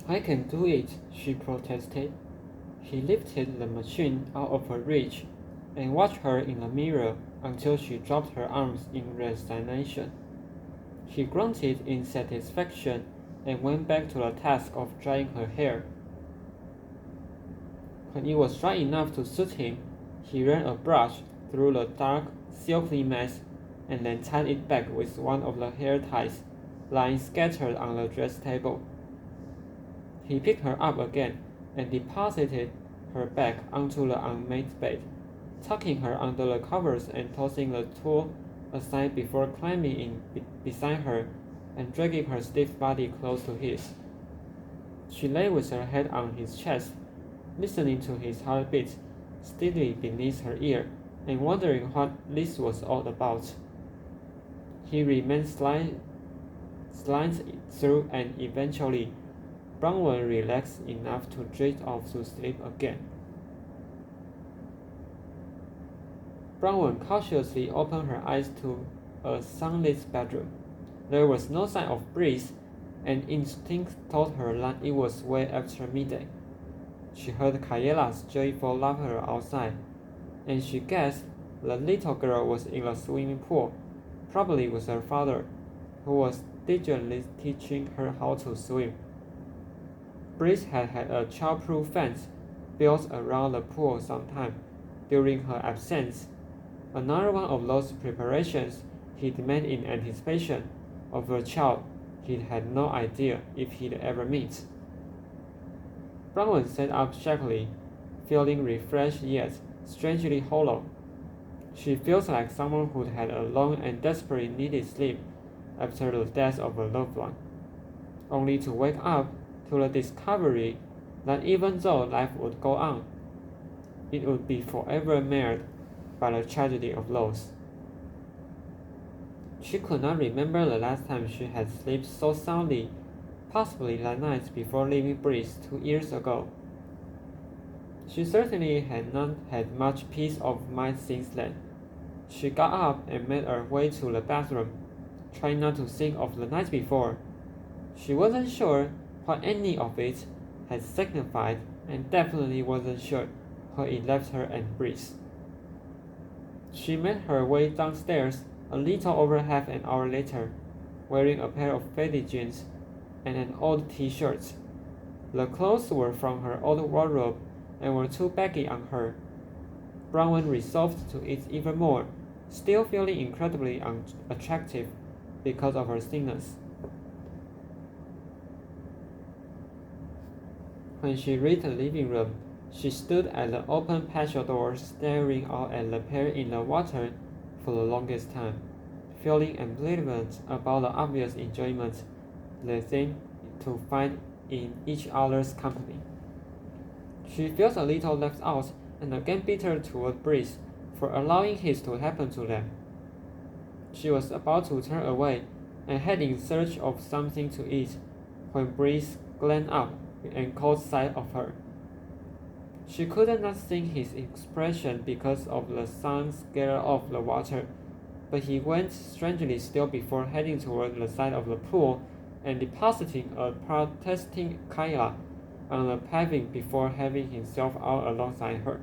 I can do it, she protested. He lifted the machine out of her reach and watched her in the mirror until she dropped her arms in resignation. She grunted in satisfaction and went back to the task of drying her hair. When it was dry enough to suit him, he ran a brush through the dark, silky mess and then tied it back with one of the hair ties lying scattered on the dress table. He picked her up again and deposited her back onto the unmade bed, tucking her under the covers and tossing the tool aside before climbing in beside her and dragging her stiff body close to his. She lay with her head on his chest, listening to his heartbeat steadily beneath her ear and wondering what this was all about. He remained slanted through and eventually Bronwyn relaxed enough to drift off to sleep again. Bronwyn cautiously opened her eyes to a sunlit bedroom. There was no sign of breeze, and instinct told her that it was way after midday. She heard Kaela's joyful laughter outside, and she guessed the little girl was in the swimming pool, probably with her father, who was diligently teaching her how to swim. Breeze had had a childproof fence built around the pool sometime during her absence, another one of those preparations he'd made in anticipation of a child he'd had no idea if he'd ever meet. Bronwyn sat up shakily, feeling refreshed yet strangely hollow. She feels like someone who'd had a long and desperately needed sleep after the death of a loved one, only to wake up to the discovery that even though life would go on, it would be forever marred by the tragedy of loss. She could not remember the last time she had slept so soundly, possibly that night before leaving Breeze 2 years ago. She certainly had not had much peace of mind since then. She got up and made her way to the bathroom, trying not to think of the night before. She wasn't sure what any of it had signified and definitely wasn't sure where it left her and Breeze. She made her way downstairs a little over half an hour later, wearing a pair of faded jeans and an old t-shirt. The clothes were from her old wardrobe and were too baggy on her. Bronwyn resolved to eat even more, still feeling incredibly unattractive because of her thinness. When she reached the living room, she stood at the open patio door staring out at the pair in the water for the longest time, feeling ambivalent about the obvious enjoyment they seemed to find in each other's company. She felt a little left out and again bitter toward Breeze for allowing his to happen to them. She was about to turn away and head in search of something to eat when Breeze glanced up and caught sight of her. She could not see his expression because of the sun scared off the water, but he went strangely still before heading toward the side of the pool and depositing a protesting Kaela on the paving before having himself out alongside her.